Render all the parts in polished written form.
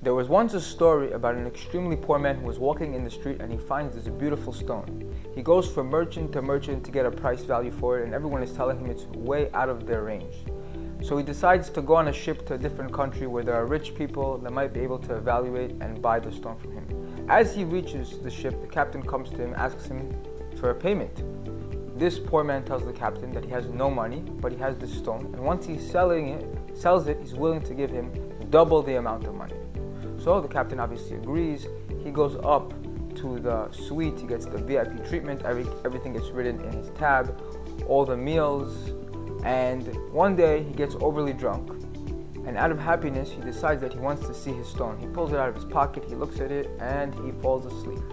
There was once a story about an extremely poor man who was walking in the street and he finds this beautiful stone. He goes from merchant to merchant to get a price value for it, and everyone is telling him it's way out of their range. So he decides to go on a ship to a different country where there are rich people that might be able to evaluate and buy the stone from him. As he reaches the ship, the captain comes to him and asks him for a payment. This poor man tells the captain that he has no money, but he has this stone, and once he's sells it, he's willing to give him double the amount of money. So the captain obviously agrees. He goes up to the suite, he gets the VIP treatment, everything gets written in his tab, all the meals, and one day he gets overly drunk. And out of happiness, he decides that he wants to see his stone. He pulls it out of his pocket, he looks at it, and he falls asleep.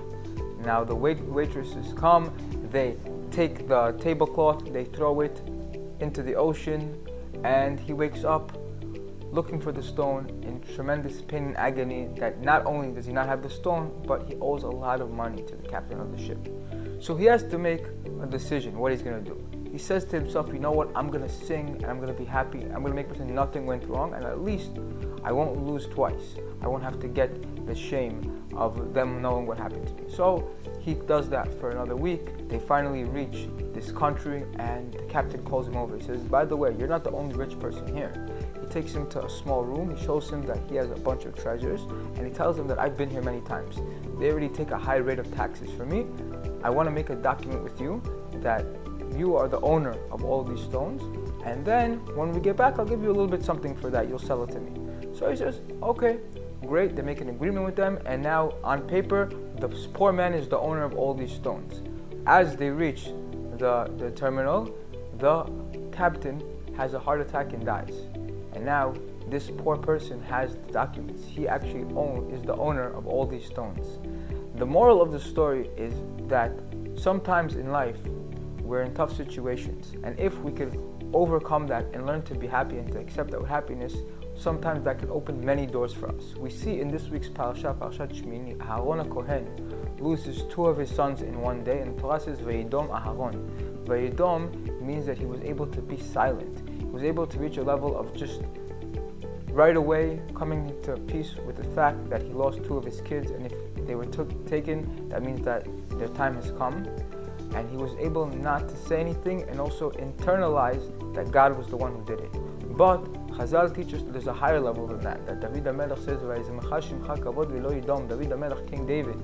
Now the waitresses come, they take the tablecloth, they throw it into the ocean, and he wakes up looking for the stone in tremendous pain and agony that not only does he not have the stone, but he owes a lot of money to the captain of the ship. So he has to make a decision what he's going to do. He says to himself, you know what, I'm going to sing and I'm going to be happy. I'm going to make pretend nothing went wrong, and at least I won't lose twice. I won't have to get the shame of them knowing what happened to me. So he does that for another week. They finally reach this country and the captain calls him over. He says, by the way, you're not the only rich person here. He takes him to a small room. He shows him that he has a bunch of treasures, and he tells him that I've been here many times. They already take a high rate of taxes for me. I want to make a document with you that you are the owner of all of these stones, and then when we get back, I'll give you a little bit something for that. You'll sell it to me. So he says, okay, great. They make an agreement with them, and now on paper, the poor man is the owner of all these stones. As they reach the terminal, the captain has a heart attack and dies. And now this poor person has the documents. He actually is the owner of all these stones. The moral of the story is that sometimes in life we're in tough situations, and if we could overcome that and learn to be happy and to accept that with happiness, sometimes that can open many doors for us. We see in this week's Parashat Shmini, Aharon Kohen loses two of his sons in one day, and the Torah says Vayidom Aharon. Vayidom means that he was able to be silent. He was able to reach a level of just right away coming to peace with the fact that he lost two of his kids, and if they were taken, that means that their time has come. And he was able not to say anything and also internalize that God was the one who did it. But Chazal teaches that there's a higher level than that. That David HaMelech says, David HaMelech, King David,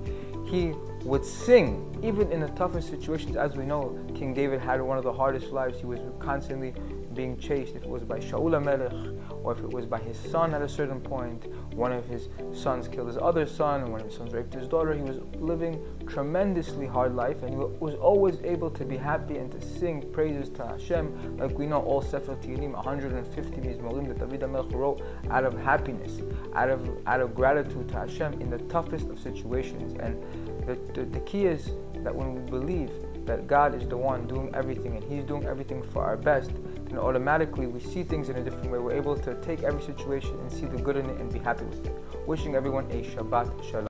he would sing even in the toughest situations. As we know, King David had one of the hardest lives. He was constantly being chased, if it was by Shaul HaMelech, or if it was by his son at a certain point. One of his sons killed his other son, and one of his sons raped his daughter. He was living tremendously hard life, and he was always able to be happy and to sing praises to Hashem. Like we know, all Sefer Tehillim, 150 Mizmorim that David HaMelech wrote out of happiness, out of gratitude to Hashem in the toughest of situations. And the key is that when we believe that God is the one doing everything and He's doing everything for our best, then automatically we see things in a different way. We're able to take every situation and see the good in it and be happy with it. Wishing everyone a Shabbat Shalom.